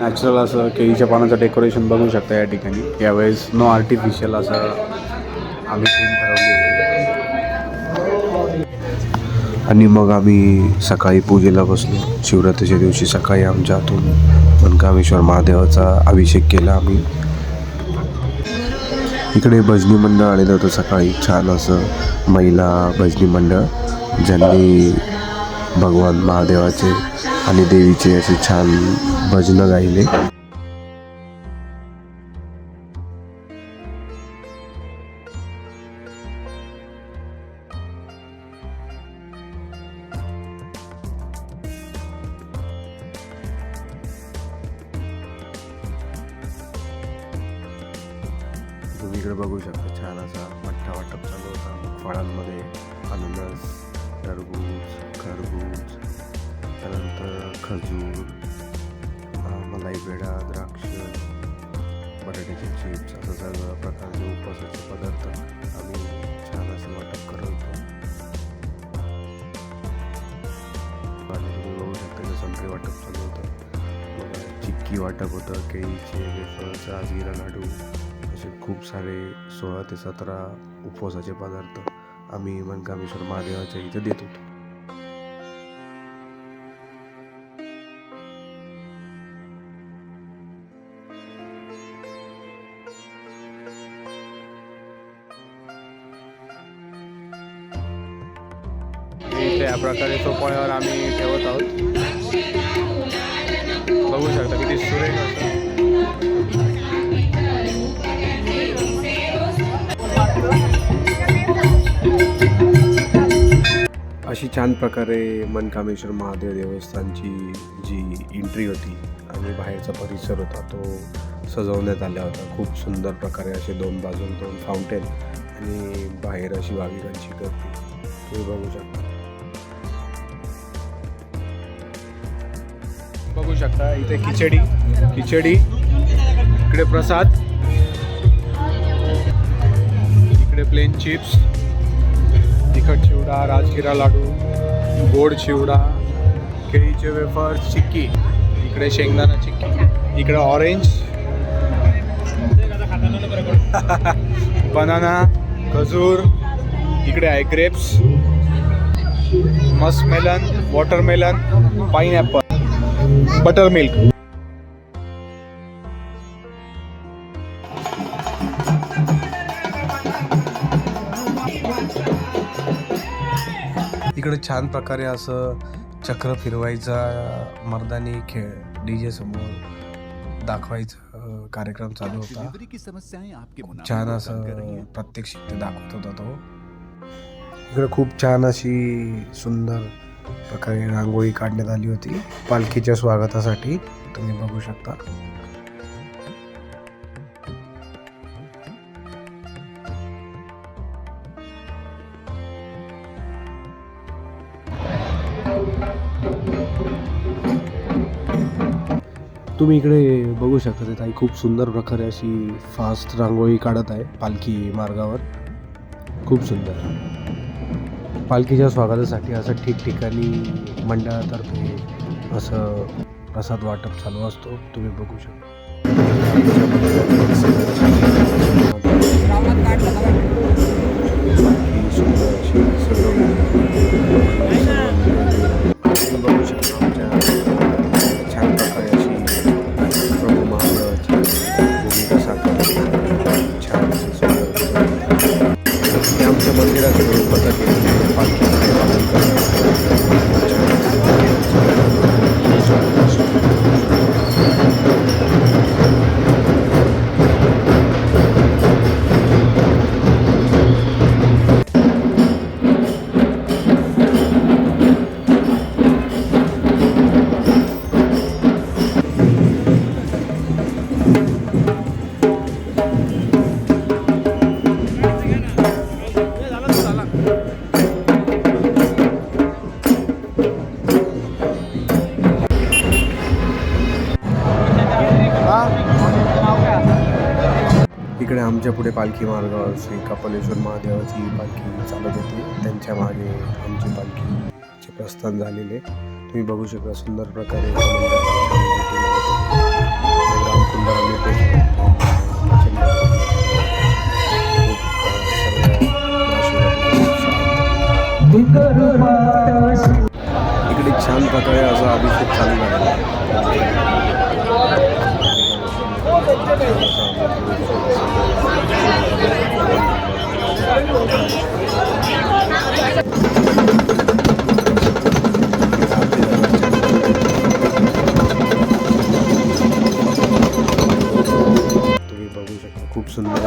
Natural असं केळीच्या पानाचं डेकोरेशन बघू शकता या ठिकाणी. यावेळेस नो आर्टिफिशियल असं आम्ही थीम ठरवली. आणि मग आम्ही सकाळी पूजेला बसलो. शिवरात्रीच्या दिवशी सकाळी आमच्या हातून मनकामेश्वर महादेवाचा अभिषेक केला आम्ही. इकडे भजनी मंडळ आलेलं होतं सकाळी, छान असं महिला भजनी मंडळ, ज्यांनी भगवान महादेवाचे आणि देवीचे असे छान भजनं गायले. तुम्ही इकडे बघू शकता छान असा मठ्ठा वाटप चालू होता. फळांमध्ये अननस, टरबूज, खरबूज, त्यानंतर खजूर, मलाई पेढा, द्राक्ष, बटाट्याचे चिप्स, असं सगळं प्रकारचे उपवासाचे पदार्थ आम्ही छान असं वाटप करत होतो. आणि तुम्ही बघू शकता की संत्री वाटप चालू होतं, चिक्की वाटप होतं, केळीचे वेफर्स, राजगिरा लाडू, असे खूप सारे 16 ते 17 उपवासाचे पदार्थ आम्ही मनकामेश्वर महादेवाच्या इथे देत होतो. त्या प्रकारे सोपाळ्यावर आम्ही ठेवत आहोत. बघू शकता किती सुरेख असं. अशी छान प्रकारे मनकामेश्वर महादेव देवस्थानची जी एंट्री होती आणि बाहेरचा परिसर होता तो सजवण्यात आला होता. खूप सुंदर प्रकारे असे 2 बाजूला 2 फाउंटेन आणि बाहेर अशी भाविकांची गर्दी तुम्ही बघू शकता. बघू शकता इथे खिचडी, इकडे प्रसाद, इकडे प्लेन चिप्स, तिखट चिवडा, राजगिरा लाडू, गोड चिवडा, केळीचे वेफर्स, चिक्की, इकडे शेंगदाणा चिक्की, इकडे ऑरेंज, बनाना, खजूर, इकडे आहे grapes, muskmelon, watermelon, pineapple, butter milk. इकडे छान प्रकारे असं चक्र फिरवायचा, मर्दानी खेळ DJ समोर दाखवायचा कार्यक्रम चालू होता. खूप छान असं प्रात्यक्षिक ते दाखवत होता तो. इकडे खूप छान अशी सुंदर प्रकारे रांगोळी काढण्यात आली होती पालखीच्या स्वागतासाठी, तुम्ही बघू शकता. तुम्ही इकडे बघू शकता ताई खूप सुंदर प्रकारे अशी फास्ट रांगोळी काढत आहे पालखी मार्गावर. खूप सुंदर पालखीच्या स्वागतासाठी असं ठिकठिकाणी मंडळातर्फे असं प्रसाद वाटप चालू असतो, तुम्ही बघू शकता. बघू शकता आमच्या छान प्रकारे अशी प्रभू महादेवाची भूमिका साकारली छान अशी सुंदर. आमच्या मंदिराचं रूप होतं पालखी इकडे आमच्या पुढे पालखी मार्गावर श्री कपालेश्वर महादेवाची पालखी चालत होती. त्यांच्या मागे आमची पालखीचे प्रस्थान झालेले तुम्ही बघू शकता सुंदर प्रकारे रामकुंडावर आम्ही पोहोचलो. प्रचंड इकडे छान प्रकारे असा अभिषेक चालू झाला. तुम्ही बघू शकता खूप सुंदर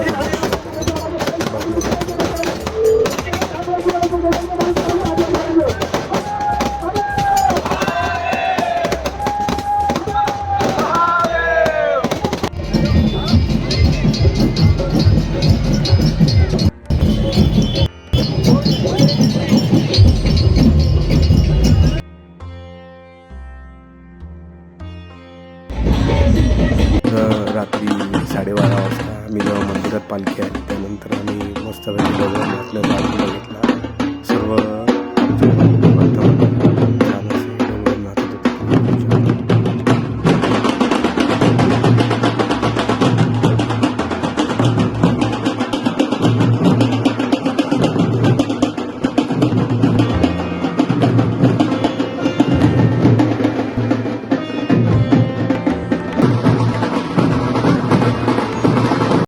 असं रात्री 12:30 वाजता आम्ही जेव्हा मंदिरात पालखी आली त्यानंतर आम्ही मस्तपैकी भगवान आपल्या बघितला. सर्व